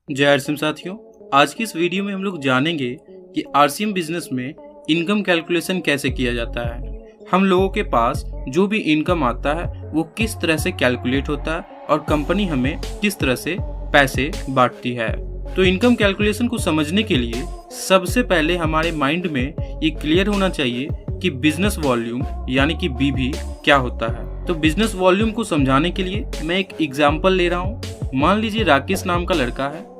जय आरसीएम साथियों, आज की इस वीडियो में हम लोग जानेंगे कि आरसीएम बिजनेस में इनकम कैलकुलेशन कैसे किया जाता है। हम लोगों के पास जो भी इनकम आता है वो किस तरह से कैलकुलेट होता है और कंपनी हमें किस तरह से पैसे बांटती है। तो इनकम कैलकुलेशन को समझने के लिए सबसे पहले हमारे माइंड में ये क्लियर होना चाहिए कि बिजनेस वॉल्यूम यानी कि बीवी क्या होता है। तो बिजनेस वॉल्यूम को समझाने के लिए मैं एक एग्जांपल ले रहा हूँ। मान लीजिए राकेश नाम का लड़का है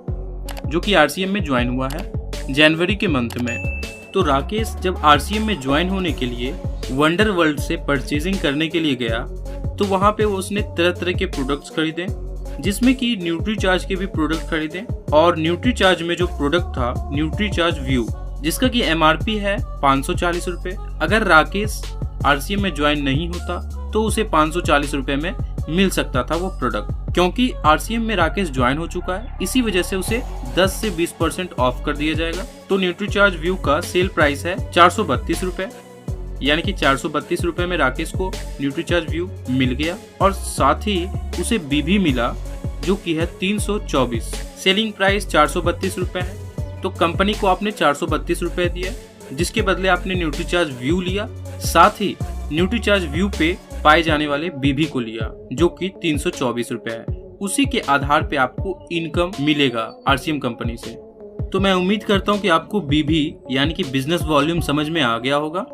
जो कि आरसीएम में ज्वाइन हुआ है जनवरी के मंथ में। तो राकेश जब आरसीएम में ज्वाइन होने के लिए वंडर वर्ल्ड से परचेजिंग करने के लिए गया तो वहाँ पे उसने तरह तरह के प्रोडक्ट्स खरीदे, जिसमें कि न्यूट्रीचार्ज के भी प्रोडक्ट खरीदे। और न्यूट्रीचार्ज में जो प्रोडक्ट था न्यूट्रीचार्ज व्यू, जिसका कि एमआरपी है 540 रुपए। अगर राकेश आरसीएम में ज्वाइन नहीं होता तो उसे 540 रुपए में मिल सकता था वो प्रोडक्ट। क्योंकि आरसीएम में राकेश ज्वाइन हो चुका है, इसी वजह से उसे 10 से 20% ऑफ कर दिया जाएगा। तो न्यूट्रीचार्ज व्यू का सेल प्राइस है 432 रुपए, यानी कि 432 रुपए में राकेश को न्यूट्रीचार्ज व्यू मिल गया और साथ ही उसे बीवी मिला जो कि है 324। सेलिंग प्राइस 432 रुपए है, तो कंपनी को आपने 432 रुपए दिया, जिसके बदले आपने न्यूट्रीचार्ज व्यू लिया, साथ ही न्यूट्रीचार्ज व्यू पे पाए जाने वाले बीवी को लिया जो कि 324 रुपए है। उसी के आधार पे आपको इनकम मिलेगा आरसीएम कंपनी से। तो मैं उम्मीद करता हूँ कि आपको बीवी यानी कि बिजनेस वॉल्यूम समझ में आ गया होगा।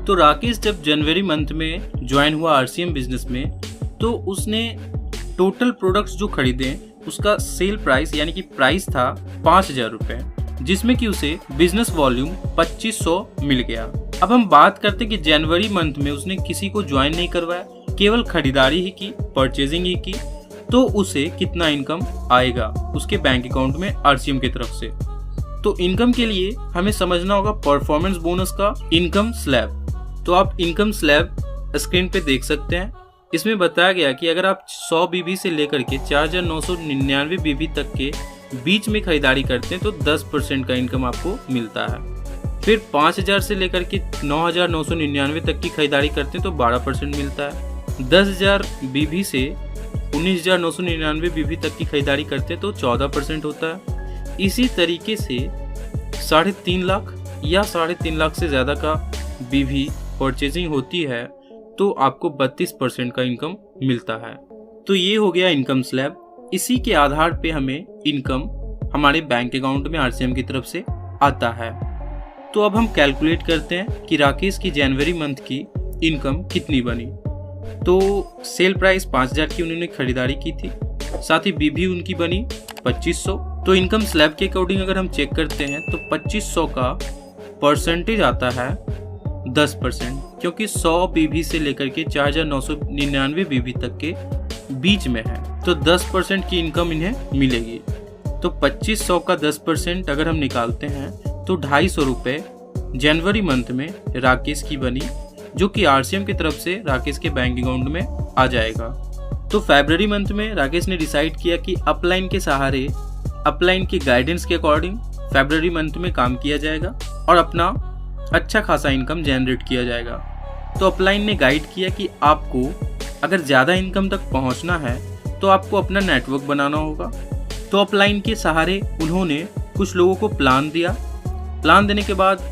तो राकेश जब जनवरी मंथ में ज्वाइन हुआ आरसीएम बिजनेस में तो उसने टोटल प्रोडक्ट्स जो खरीदे उसका सेल प्राइस यानी कि प्राइस था 5000 रुपए, जिसमें कि उसे बिजनेस वॉल्यूम 2500 मिल गया। अब हम बात करते हैं कि जनवरी मंथ में उसने किसी को ज्वाइन नहीं करवाया, केवल खरीदारी ही की, परचेजिंग ही की, तो उसे कितना इनकम आएगा उसके बैंक अकाउंट में आरसीएम की तरफ से। तो इनकम के लिए हमें समझना होगा परफॉर्मेंस बोनस का इनकम स्लैब। तो आप इनकम स्लैब स्क्रीन पे देख सकते हैं। इसमें बताया गया कि अगर आप 100 बीबी से लेकर के 4999 बीबी तक के बीच में खरीदारी करते हैं तो 10% का इनकम आपको मिलता है। फिर 5000 से लेकर के 9999 तक की खरीदारी करते हैं तो 12% मिलता है। 10000 बीबी से 19999 बीबी तक की खरीदारी करते हैं तो 14% होता है। इसी तरीके से 3.5 लाख या 3.5 लाख से ज़्यादा का बीवी परचेजिंग होती है तो आपको 32% का इनकम मिलता है। तो ये हो गया इनकम स्लैब। इसी के आधार पे हमें इनकम हमारे बैंक अकाउंट में आरसीएम की तरफ से आता है। तो अब हम कैलकुलेट करते हैं कि राकेश की जनवरी मंथ की इनकम कितनी बनी। तो सेल प्राइस 5000 की उन्होंने खरीदारी की थी, साथ ही बीवी उनकी बनी 2500। तो इनकम स्लैब के अकॉर्डिंग अगर हम चेक करते हैं तो 2500 का परसेंटेज आता है 10%, क्योंकि 100 बीवी से लेकर के 4999 बीवी तक के बीच में है तो 10% की इनकम इन्हें मिलेगी। तो 2500 का 10% अगर हम निकालते हैं तो 250 रुपये जनवरी मंथ में राकेश की बनी, जो कि आरसीएम की तरफ से राकेश के बैंक अकाउंट में आ जाएगा। तो फरवरी मंथ में राकेश ने डिसाइड किया कि अपलाइन के सहारे, अपलाइन की गाइडेंस के अकॉर्डिंग फरवरी मंथ में काम किया जाएगा और अपना अच्छा खासा इनकम जनरेट किया जाएगा। तो अपलाइन ने गाइड किया कि आपको अगर ज़्यादा इनकम तक पहुंचना है तो आपको अपना नेटवर्क बनाना होगा। तो अपलाइन के सहारे उन्होंने कुछ लोगों को प्लान दिया। प्लान देने के बाद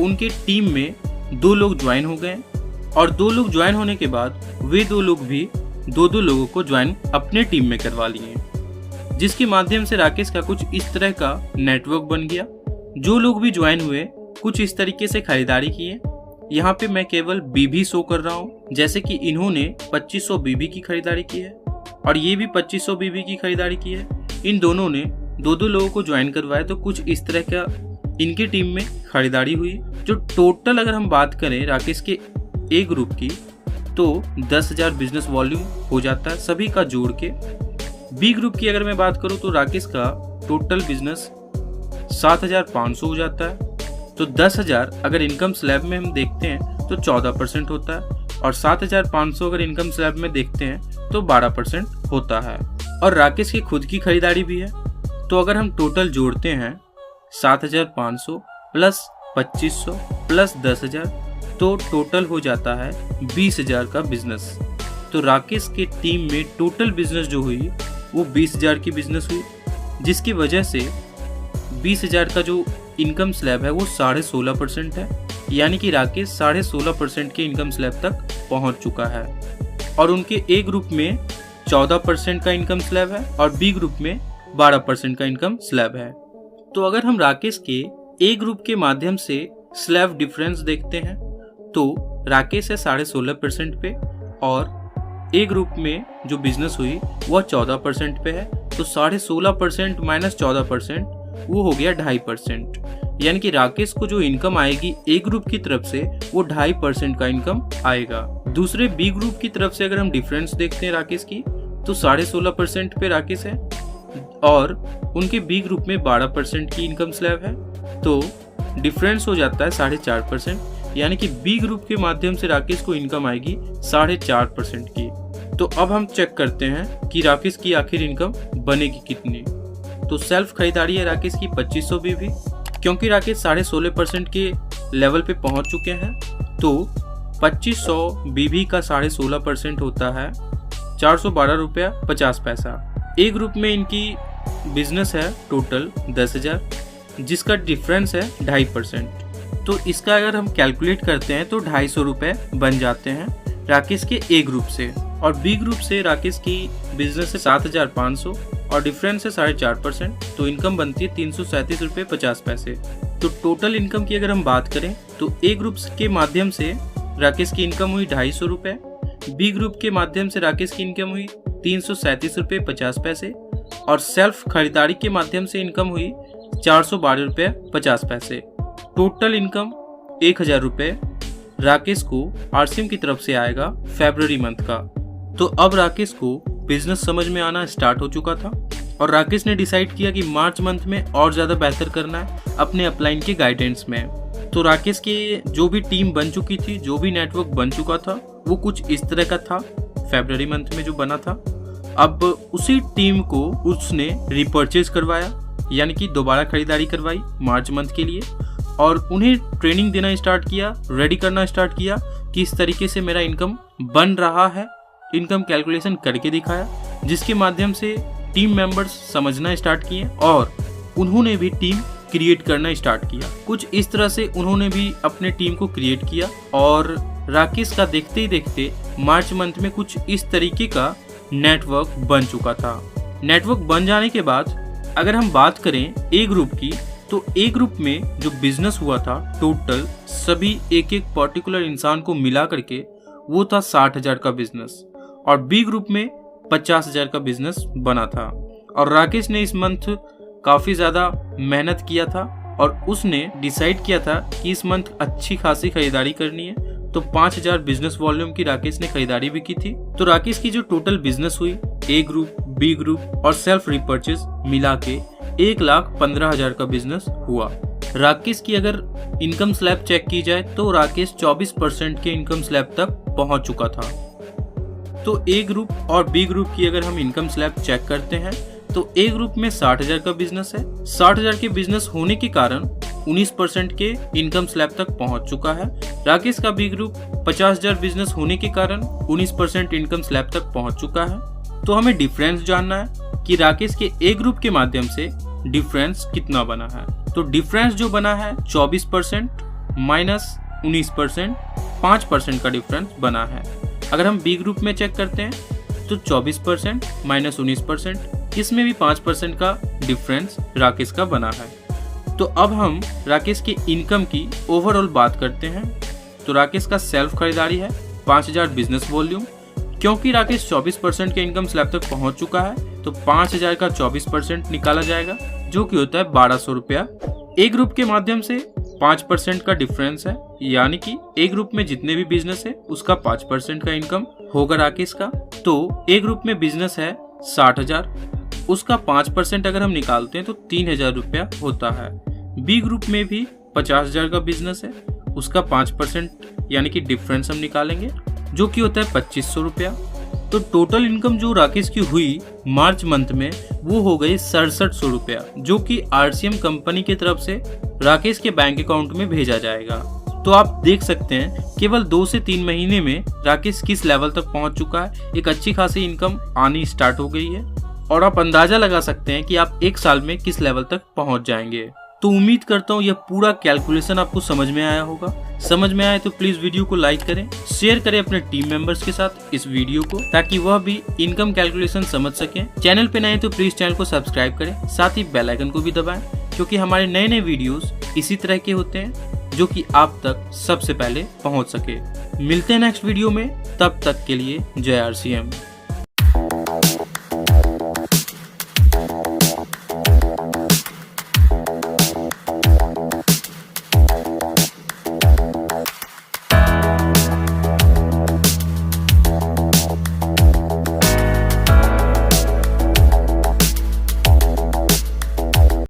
उनके टीम में 2 लोग ज्वाइन हो गए और 2 लोग ज्वाइन होने के बाद वे 2 लोग भी 2 लोगों को ज्वाइन अपने टीम में करवा लिए, जिसके माध्यम से राकेश का कुछ इस तरह का नेटवर्क बन गया। जो लोग भी ज्वाइन हुए कुछ इस तरीके से खरीदारी किए। यहाँ पे मैं केवल बीवी शो कर रहा हूँ, जैसे कि इन्होंने 2500 बीवी की खरीदारी की है और ये भी 2500 बीवी की खरीदारी की है। इन दोनों ने 2 लोगों को ज्वाइन करवाया तो कुछ इस तरह का इनकी टीम में खरीदारी हुई। जो टोटल अगर हम बात करें राकेश के ए ग्रुप की तो 10,000 बिजनेस वॉल्यूम हो जाता है सभी का जोड़ के। बी ग्रुप की अगर मैं बात करूं तो राकेश का टोटल बिजनेस 7500 हो जाता है। तो 10,000 अगर इनकम स्लैब में हम देखते हैं तो 14% होता है और 7500 अगर इनकम स्लैब में देखते हैं तो 12% होता है। और राकेश की खुद की खरीदारी भी है। तो अगर हम टोटल जोड़ते हैं 7500 प्लस 2500 प्लस 10,000 तो टोटल हो जाता है 20,000 का बिजनेस। तो राकेश के टीम में टोटल बिजनेस जो हुई वो 20,000 की बिजनेस हुई। जिसकी वजह से 20,000 का जो इनकम स्लैब है वो 16.5% है, यानी कि राकेश 16.5% के इनकम स्लैब तक पहुंच चुका है। और उनके ए ग्रुप में 14% का इनकम स्लैब है और बी ग्रुप में 12% का इनकम स्लैब है। तो अगर हम राकेश के ए ग्रुप के माध्यम से स्लैब डिफरेंस देखते हैं तो राकेश है 16.5% पे और ए ग्रुप में जो बिजनेस हुई वह 14% पे है। तो 16.5% माइनस 14% वो हो गया 2.5%, यानी कि राकेश को जो इनकम आएगी ए ग्रुप की तरफ से वो 2.5% का इनकम आएगा। दूसरे बी ग्रुप की तरफ से अगर हम डिफरेंस देखते हैं राकेश की तो 16.5% पे राकेश है और उनके बी ग्रुप में 12% की इनकम स्लैब है, तो डिफरेंस हो जाता है 4.5%, यानी कि बी ग्रुप के माध्यम से राकेश को इनकम आएगी 4.5% की। तो अब हम चेक करते हैं कि राकेश की आखिर इनकम बनेगी कितनी। तो सेल्फ खरीदारी है राकेश की 2500 बीवी, क्योंकि राकेश 16.5% के लेवल पे पहुंच चुके हैं तो 2500 बीवी का 16.5% होता है 412 रुपया 50 पैसा। ए ग्रुप में इनकी बिजनेस है टोटल 10,000, जिसका डिफरेंस है 2.5%। तो इसका अगर हम कैलकुलेट करते हैं तो 250 रुपये बन जाते हैं राकेश के ए ग्रुप से। और बी ग्रुप से राकेश की बिजनेस है 7,500 और डिफरेंस है 4.5%, तो इनकम बनती है 337 रुपये 50 पैसे। तो टोटल इनकम की अगर हम बात करें तो ए ग्रुप के माध्यम से राकेश की इनकम हुई 250 रुपये, बी ग्रुप के माध्यम से राकेश की इनकम हुई 337 रुपये 50 पैसे और सेल्फ खरीदारी के माध्यम से इनकम हुई 412 रुपये 50 पैसे। टोटल इनकम 1,000 रुपये राकेश को आरसीएम की तरफ से आएगा फरवरी मंथ का। तो अब राकेश को बिजनेस समझ में आना स्टार्ट हो चुका था और राकेश ने डिसाइड किया कि मार्च मंथ में और ज़्यादा बेहतर करना है अपने अपलाइन के गाइडेंस में। तो राकेश के जो भी टीम बन चुकी थी, जो भी नेटवर्क बन चुका था, वो कुछ इस तरह का था फरवरी मंथ में जो बना था। अब उसी टीम को उसने रिपर्चेज करवाया, यानी कि दोबारा खरीदारी करवाई मार्च मंथ के लिए और उन्हें ट्रेनिंग देना स्टार्ट किया, रेडी करना स्टार्ट किया कि इस तरीके से मेरा इनकम बन रहा है। इनकम कैलकुलेशन करके दिखाया, जिसके माध्यम से टीम मेंबर्स समझना स्टार्ट किए और उन्होंने भी टीम क्रिएट करना स्टार्ट किया। कुछ इस तरह से उन्होंने भी अपने टीम को क्रिएट किया और राकेश का देखते ही देखते मार्च मंथ में कुछ इस तरीके का नेटवर्क बन चुका था। नेटवर्क बन जाने के बाद अगर हम बात करें ए ग्रुप की तो ए ग्रुप में जो बिजनेस हुआ था टोटल सभी एक एक पर्टिकुलर इंसान को मिला करके वो था 60,000 का बिजनेस और बी ग्रुप में 50,000 का बिजनेस बना था। और राकेश ने इस मंथ काफ़ी ज़्यादा मेहनत किया था और उसने डिसाइड किया था कि इस मंथ अच्छी खासी खरीदारी करनी है, तो 5,000 बिजनेस वॉल्यूम की राकेश ने खरीदारी भी की थी। तो राकेश की जो टोटल बिजनेस हुई ए ग्रुप, बी ग्रुप और सेल्फ रिपर्चेज मिला के 1,15,000 का बिजनेस हुआ। राकेश की अगर इनकम स्लैब चेक की जाए तो राकेश 24% के इनकम स्लैब तक पहुंच चुका था। तो ए ग्रुप और बी ग्रुप की अगर हम इनकम स्लैब चेक करते हैं तो ए ग्रुप में 60,000 का बिजनेस है। 60,000 के बिजनेस होने के कारण 19% के इनकम स्लैब तक पहुंच चुका है। राकेश का बी ग्रुप 50,000 बिजनेस होने के कारण 19% इनकम स्लैब तक पहुंच चुका है। तो हमें डिफरेंस जानना है कि राकेश के ए ग्रुप के माध्यम से डिफरेंस कितना बना है। तो डिफरेंस जो बना है 24% माइनस 19%, 5% का डिफरेंस बना है। अगर हम बी ग्रुप में चेक करते हैं तो 24% माइनस 19%, इसमें भी 5% का डिफरेंस राकेश का बना है। तो अब हम राकेश के इनकम की ओवरऑल बात करते हैं। तो राकेश का सेल्फ खरीदारी है 5,000 बिजनेस वॉल्यूम, क्योंकि राकेश 24% के इनकम स्लैब तक पहुंच चुका है तो 5,000 का 24% निकाला जाएगा जो कि होता है 1,200 रुपया। ए ग्रुप के माध्यम से 5% का डिफरेंस है, यानी कि ए ग्रुप में जितने भी बिजनेस है उसका 5% का इनकम होगा राकेश का। तो ए ग्रुप में बिजनेस है 60,000, उसका 5% अगर हम निकालते हैं तो 3,000 रुपया होता है। बी ग्रुप में भी 50,000 का बिजनेस है, उसका 5% यानी कि डिफरेंस हम निकालेंगे जो कि होता है 2,500 रुपया। तो टोटल इनकम जो राकेश की हुई मार्च मंथ में वो हो गई 6,700 रुपया, जो कि आरसीएम कंपनी की तरफ से राकेश के बैंक अकाउंट में भेजा जाएगा। तो आप देख सकते हैं केवल 2 से 3 महीने में राकेश किस लेवल तक पहुंच चुका है। एक अच्छी खासी इनकम आनी स्टार्ट हो गई है और आप अंदाजा लगा सकते हैं कि आप 1 साल में किस लेवल तक पहुंच जाएंगे। तो उम्मीद करता हूँ यह पूरा कैलकुलेशन आपको समझ में आया होगा। समझ में आए तो प्लीज वीडियो को लाइक करें, शेयर करें अपने टीम मेंबर्स के साथ इस वीडियो को, ताकि वह भी इनकम कैलकुलेशन समझ सकें। चैनल पे नए तो प्लीज चैनल को सब्सक्राइब करें, साथ ही बेल आइकन को भी दबाएं, क्योंकि हमारे नए वीडियोस इसी तरह के होते हैं जो कि आप तक सबसे पहले पहुंच सके। मिलते हैं नेक्स्ट वीडियो में, तब तक के लिए जय RCM।